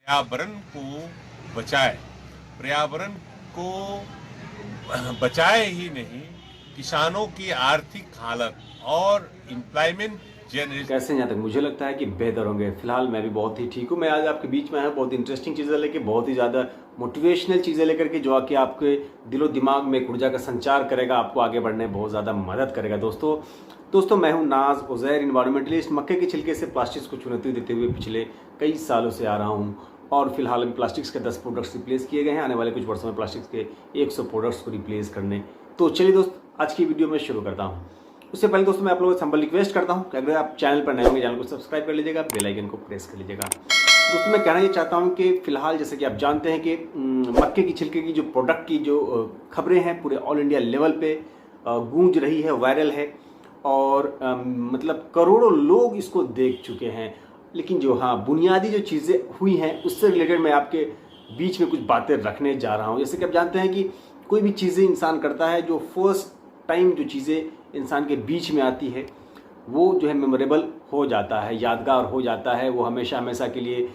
पर्यावरण को बचाए, पर्यावरण को बचाए ही नहीं, किसानों की आर्थिक हालत और एम्प्लॉयमेंट जनरेशन कैसे हैं? यहाँ तक मुझे लगता है कि बेहतर होंगे। फिलहाल मैं भी बहुत ही ठीक हूँ। मैं आज आपके बीच में आया बहुत इंटरेस्टिंग चीज़ें लेके, बहुत ही ज़्यादा मोटिवेशनल चीज़ें लेकर के, जो आके आपके दिलो दिमाग में एक ऊर्जा का संचार करेगा, आपको आगे बढ़ने में बहुत ज़्यादा मदद करेगा। दोस्तों मैं हूँ नाज उज़ैर, इन्वायरमेंटलिस्ट। मक्के के छिलके से प्लास्टिक्स को चुनौती देते हुए पिछले कई सालों से आ रहा हूँ और फिलहाल अभी प्लास्टिक्स के 10 प्रोडक्ट्स रिप्लेस किए गए हैं। आने वाले कुछ वर्षों में प्लास्टिक्स के 100 प्रोडक्ट्स को रिप्लेस करने। तो चलिए दोस्त, आज की वीडियो में शुरू करता हूँ। उससे पहले दोस्तों मैं आप लोगों से संबल रिक्वेस्ट करता हूँ कि अगर आप चैनल पर नए होंगे, चैनल को सब्सक्राइब कर लीजिएगा, बेल आइकन को प्रेस कर लीजिएगा। दोस्तों मैं कहना ये चाहता हूँ कि फिलहाल जैसे कि आप जानते हैं कि मक्के की छिलके की जो प्रोडक्ट की जो खबरें हैं पूरे ऑल इंडिया लेवल पे गूंज रही है, वायरल है और मतलब करोड़ों लोग इसको देख चुके हैं। लेकिन जो बुनियादी जो चीज़ें हुई हैं उससे रिलेटेड मैं आपके बीच में कुछ बातें रखने जा रहा हूँ। जैसे कि आप जानते हैं कि कोई भी चीज़ें इंसान करता है, जो फर्स्ट टाइम जो चीज़ें इंसान के बीच में आती है वो जो है मेमोरेबल हो जाता है, यादगार हो जाता है, वो हमेशा हमेशा के लिए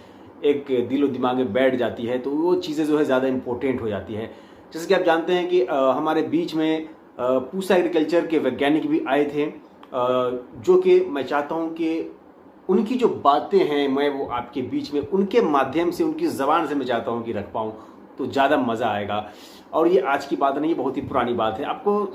एक दिलो दिमाग में बैठ जाती है। तो वो चीज़ें जो है ज़्यादा इम्पोर्टेंट हो जाती है। जैसे कि आप जानते हैं कि हमारे बीच में पूसा एग्रीकल्चर के वैज्ञानिक भी आए थे, जो कि मैं चाहता हूँ कि उनकी जो बातें हैं मैं वो आपके बीच में उनके माध्यम से, उनकी ज़बान से मैं चाहता हूँ कि रख पाऊँ, तो ज़्यादा मज़ा आएगा। और ये आज की बात नहीं, बहुत ही पुरानी बात है। आपको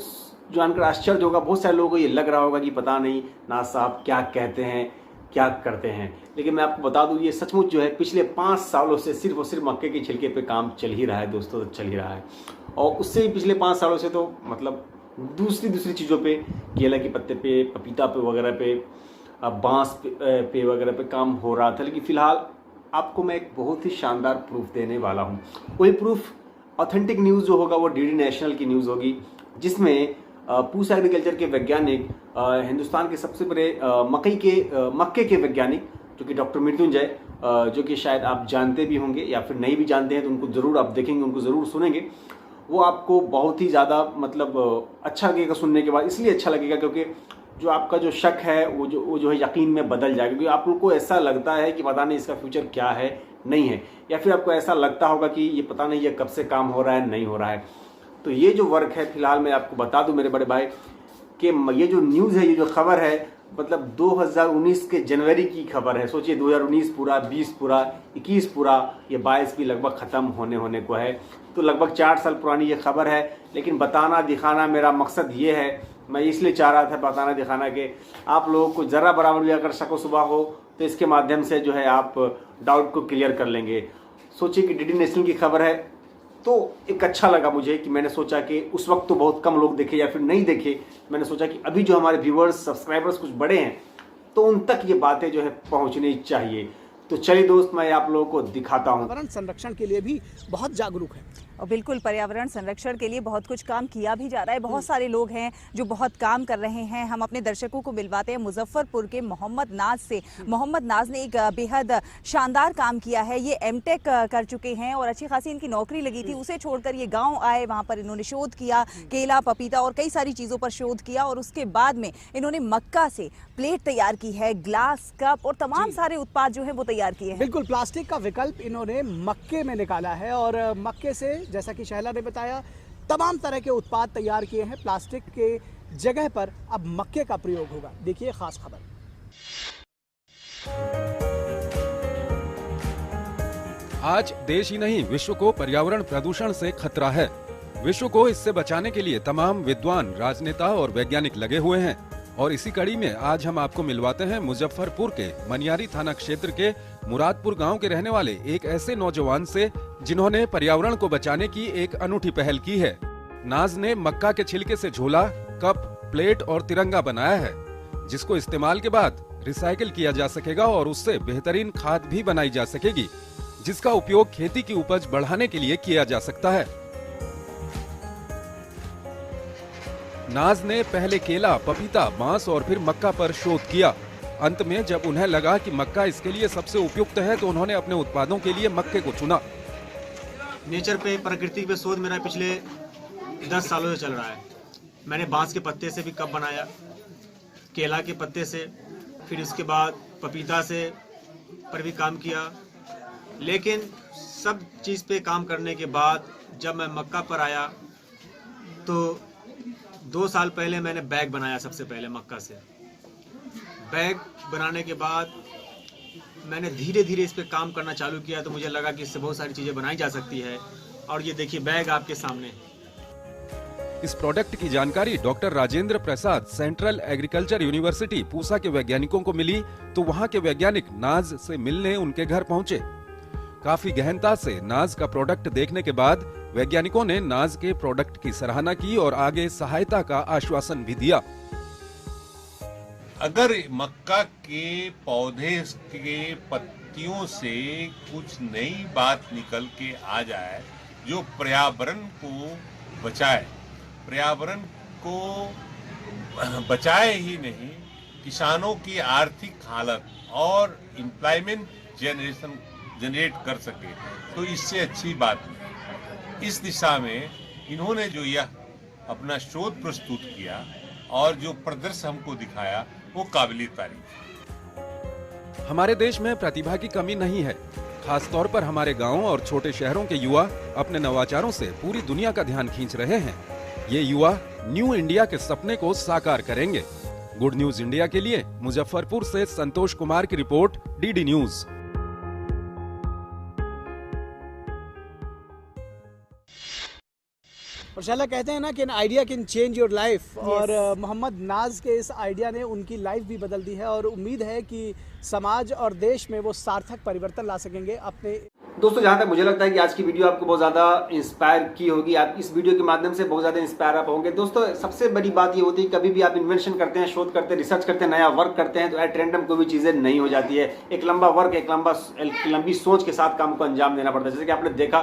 जानकर आश्चर्य होगा, बहुत सारे लोगों को ये लग रहा होगा कि पता नहीं नाज साहब क्या कहते हैं, क्या करते हैं। लेकिन मैं आपको बता दूं, ये सचमुच जो है पिछले 5 सालों से सिर्फ और सिर्फ मक्के के छिलके पे काम चल ही रहा है दोस्तों, तो चल ही रहा है। और उससे भी पिछले 5 सालों से तो मतलब दूसरी चीज़ों पे, केला के पत्ते पे, पपीता पे वगैरह पे, बाँस पे वगैरह पे काम हो रहा था। लेकिन फ़िलहाल आपको मैं एक बहुत ही शानदार प्रूफ देने वाला हूँ। वही प्रूफ, ऑथेंटिक न्यूज़ जो होगा वो डीडी नेशनल की न्यूज़ होगी, जिसमें पूसा एग्रीकल्चर के वैज्ञानिक, हिंदुस्तान के सबसे बड़े मक्के के वैज्ञानिक, जो कि डॉक्टर मृत्युंजय, जो कि शायद आप जानते भी होंगे या फिर नहीं भी जानते हैं तो उनको ज़रूर आप देखेंगे, उनको ज़रूर सुनेंगे। वो आपको बहुत ही ज़्यादा मतलब अच्छा लगेगा सुनने के बाद। इसलिए अच्छा लगेगा क्योंकि जो आपका जो शक है वो जो है यकीन में बदल जाएगा। क्योंकि आप लोग को ऐसा लगता है कि पता नहीं इसका फ्यूचर क्या है, नहीं है, या फिर आपको ऐसा लगता होगा कि ये पता नहीं ये कब से काम हो रहा है, नहीं हो रहा है। तो ये जो वर्क है, फिलहाल मैं आपको बता दूं मेरे बड़े भाई कि ये जो न्यूज़ है, ये जो खबर है, मतलब 2019 के जनवरी की खबर है। सोचिए 2019 पूरा, 20 पूरा, 21 पूरा, ये 22 भी लगभग ख़त्म होने को है। तो लगभग 4 साल पुरानी ये खबर है। लेकिन बताना दिखाना मेरा मकसद ये है, मैं इसलिए चाह रहा था बताना दिखाना कि आप लोगों को ज़रा बराबर भी अगर शक व शुबा हो तो इसके माध्यम से जो है आप डाउट को क्लियर कर लेंगे। सोचिए कि डीडी नेशनल की खबर है, तो एक अच्छा लगा मुझे कि मैंने सोचा कि उस वक्त तो बहुत कम लोग देखे या फिर नहीं देखे, मैंने सोचा कि अभी जो हमारे व्यूअर्स, सब्सक्राइबर्स कुछ बड़े हैं तो उन तक ये बातें जो है पहुंचनी चाहिए। तो चलिए दोस्त, मैं आप लोगों को दिखाता हूँ। पर्यावरण संरक्षण के लिए भी बहुत जागरूक है और बिल्कुल पर्यावरण संरक्षण के लिए बहुत कुछ काम किया भी जा रहा है। बहुत सारे लोग हैं जो बहुत काम कर रहे हैं। हम अपने दर्शकों को मिलवाते हैं मुजफ्फरपुर के मोहम्मद नाज से। मोहम्मद नाज ने एक बेहद शानदार काम किया है। ये एमटेक कर चुके हैं और अच्छी खासी इनकी नौकरी लगी थी, उसे छोड़कर ये गांव आए, वहां पर इन्होंने शोध किया, केला, पपीता और कई सारी चीज़ों पर शोध किया और उसके बाद में इन्होंने मक्का से प्लेट तैयार की है, ग्लास, कप और तमाम सारे उत्पाद जो है वो तैयार किए हैं। बिल्कुल, प्लास्टिक का विकल्प इन्होंने मक्के में निकाला है और मक्के से, जैसा कि शहला ने बताया, तमाम तरह के उत्पाद तैयार किए हैं। प्लास्टिक के जगह पर अब मक्के का प्रयोग होगा। देखिए खास खबर। आज देश ही नहीं विश्व को पर्यावरण प्रदूषण से खतरा है। विश्व को इससे बचाने के लिए तमाम विद्वान, राजनेता और वैज्ञानिक लगे हुए हैं। और इसी कड़ी में आज हम आपको मिलवाते हैं मुजफ्फरपुर के मनियारी थाना क्षेत्र के मुरादपुर गांव के रहने वाले एक ऐसे नौजवान से जिन्होंने पर्यावरण को बचाने की एक अनूठी पहल की है। नाज ने मक्का के छिलके से झोला, कप, प्लेट और तिरंगा बनाया है, जिसको इस्तेमाल के बाद रिसाइकिल किया जा सकेगा और उससे बेहतरीन खाद भी बनाई जा सकेगी, जिसका उपयोग खेती की उपज बढ़ाने के लिए किया जा सकता है। नाज ने पहले केला, पपीता, बांस और फिर मक्का पर शोध किया। अंत में जब उन्हें लगा कि मक्का इसके लिए सबसे उपयुक्त है तो उन्होंने अपने उत्पादों के लिए मक्के को चुना। नेचर पे, प्रकृति पे शोध मेरा पिछले 10 सालों से चल रहा है। मैंने बांस के पत्ते से भी कप बनाया, केला के पत्ते से, फिर उसके बाद पपीता से पर भी काम किया, लेकिन सब चीज़ पे काम करने के बाद जब मैं मक्का पर आया तो 2 साल पहले मैंने बैग बनाया सबसे पहले मक्का से। बैग बनाने के बाद मैंने धीरे धीरे इस पे काम करना चालू किया तो मुझे लगा कि इससे बहुत सारी चीज़ें बनाई जा सकती है। और ये देखिए बैग आपके सामने। इस प्रोडक्ट की जानकारी doctor Rajendra Prasad central agriculture university Pusa के वैज्ञानिकों को मिली तो वहां के वैज्ञानिक नाज से मिलने उनके घर पहुंचे। काफी गहनता से नाज का प्रोडक्ट देखने के बाद वैज्ञानिकों ने नाज के प्रोडक्ट की सराहना की और आगे सहायता का आश्वासन भी दिया। अगर मक्का के पौधे के पत्तियों से कुछ नई बात निकल के आ जाए जो पर्यावरण को बचाए, पर्यावरण को बचाए ही नहीं, किसानों की आर्थिक हालत और एम्प्लॉयमेंट जनरेट कर सके, तो इससे अच्छी बात नहीं। इस दिशा में इन्होंने जो यह अपना शोध प्रस्तुत किया और जो प्रदर्शन हमको दिखाया वो काबिल तारीफ। हमारे देश में प्रतिभा की कमी नहीं है। खास तौर पर हमारे गांवों और छोटे शहरों के युवा अपने नवाचारों से पूरी दुनिया का ध्यान खींच रहे हैं। ये युवा न्यू इंडिया के सपने को साकार करेंगे। गुड न्यूज इंडिया के लिए मुजफ्फरपुर से संतोष कुमार की रिपोर्ट, डीडी न्यूज। और शाला कहते हैं ना कि an idea can change your life, और मोहम्मद नाज के इस आइडिया ने उनकी लाइफ भी बदल दी है और उम्मीद है कि समाज और देश में वो सार्थक परिवर्तन ला सकेंगे अपने। दोस्तों, जहाँ तक मुझे लगता है कि आज की वीडियो आपको बहुत ज़्यादा इंस्पायर की होगी। आप इस वीडियो के माध्यम से बहुत ज़्यादा इंस्पायर आप होंगे। दोस्तों, सबसे बड़ी बात ये होती है, कभी भी आप इन्वेंशन करते हैं, शोध करते हैं, रिसर्च करते हैं, नया वर्क करते हैं तो एट रैंडम कोई भी चीज़ें नहीं हो जाती है। एक लंबा वर्क, एक लंबी सोच के साथ काम को अंजाम देना पड़ता है। जैसे कि आपने देखा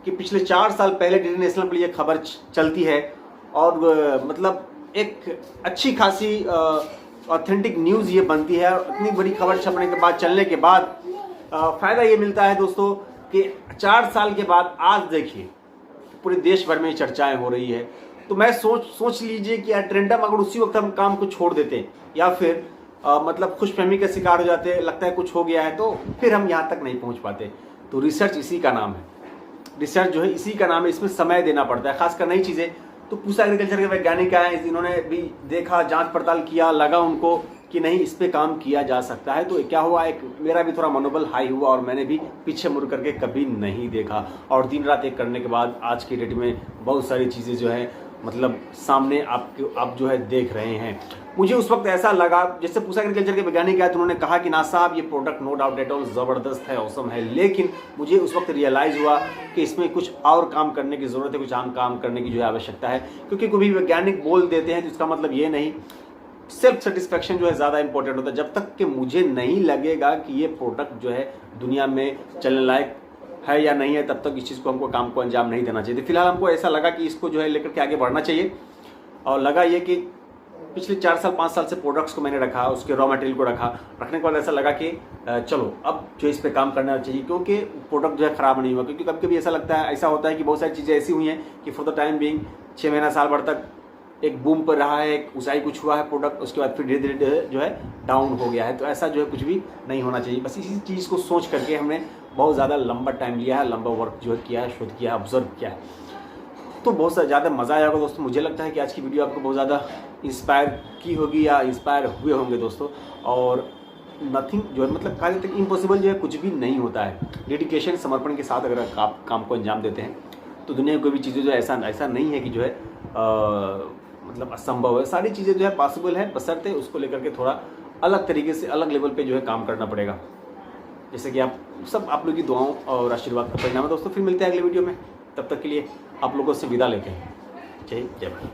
कि पिछले 4 साल पहले डीडी नेशनल पर ये खबर चलती है और मतलब एक अच्छी खासी ऑथेंटिक न्यूज़ ये बनती है। इतनी बड़ी खबर छपने के बाद, चलने के बाद फ़ायदा ये मिलता है दोस्तों कि 4 साल के बाद आज देखिए पूरे देश भर में चर्चाएं हो रही है। तो मैं सोच लीजिए कि एट रैंडम अगर उसी वक्त हम काम को छोड़ देते या फिर मतलब खुशफहमी का शिकार हो जाते, लगता है कुछ हो गया है, तो फिर हम यहाँ तक नहीं पहुँच पाते। तो रिसर्च इसी का नाम है, रिसर्च जो है इसी का नाम है। इसमें समय देना पड़ता है, खासकर नई चीज़ें। तो पूसा एग्रीकल्चर के वैज्ञानिक आए, इन्होंने भी देखा, जांच पड़ताल किया, लगा उनको कि नहीं इस पे काम किया जा सकता है। तो क्या हुआ, एक मेरा भी थोड़ा मनोबल हाई हुआ और मैंने भी पीछे मुड़ करके कभी नहीं देखा। और दिन रात एक करने के बाद आज की डेट में बहुत सारी चीज़ें जो है मतलब सामने आप जो है देख रहे हैं। मुझे उस वक्त ऐसा लगा, जैसे पूसा एग्रीकल्चर के वैज्ञानिक आए तो उन्होंने कहा कि ना साहब ये product no doubt at all ज़बरदस्त है, औसम है, लेकिन मुझे उस वक्त रियलाइज़ हुआ कि इसमें कुछ और काम करने की ज़रूरत है, कुछ आम काम करने की जो है आवश्यकता है। क्योंकि कोई भी वैज्ञानिक बोल देते हैं तो इसका मतलब ये नहीं, सेल्फ सेटिस्फेक्शन जो है ज़्यादा इंपॉर्टेंट होता है। जब तक कि मुझे नहीं लगेगा कि ये प्रोडक्ट जो है दुनिया में चलने लायक है या नहीं है, तब तक इस चीज़ को हमको काम को अंजाम नहीं देना चाहिए। तो फिलहाल हमको ऐसा लगा कि इसको जो है लेकर के आगे बढ़ना चाहिए। और लगा ये कि पिछले 4 साल 5 साल से प्रोडक्ट्स को मैंने रखा, उसके रॉ मटेरियल को रखने के बाद ऐसा लगा कि चलो अब जो इस पे काम करना चाहिए, क्योंकि प्रोडक्ट जो है ख़राब नहीं हुआ। क्योंकि कभी कभी ऐसा होता है कि बहुत सारी चीज़ें ऐसी हुई हैं कि फॉर द टाइम बीइंग 6 महीना साल भर तक एक बूम पर रहा है, एक ऊंचाई कुछ हुआ है प्रोडक्ट, उसके बाद फिर धीरे धीरे जो है डाउन हो गया है। तो ऐसा जो है कुछ भी नहीं होना चाहिए। बस इसी चीज़ को सोच करके हमने बहुत ज़्यादा लंबा टाइम लिया है, लंबा वर्क जो है किया है, शोध किया है, ऑब्जर्व किया है। तो बहुत ज़्यादा मज़ा आया होगा दोस्तों। मुझे लगता है कि आज की वीडियो आपको बहुत ज़्यादा इंस्पायर की होगी या इंस्पायर हुए होंगे दोस्तों। और नथिंग जो है मतलब कार्य तक इम्पॉसिबल जो है कुछ भी नहीं होता है। डेडिकेशन, समर्पण के साथ अगर आप काम को अंजाम देते हैं तो दुनिया में कोई भी चीज़ें जो है ऐसा नहीं है कि जो है मतलब असंभव है। सारी चीज़ें जो है पॉसिबल है, बशर्ते उसको लेकर के थोड़ा अलग तरीके से, अलग लेवल पे जो है काम करना पड़ेगा। जैसे कि आप लोगों की दुआओं और आशीर्वाद का परिणाम है दोस्तों। फिर मिलते हैं अगले वीडियो में, तब तक के लिए आप लोगों से विदा लेते हैं। जय भारत।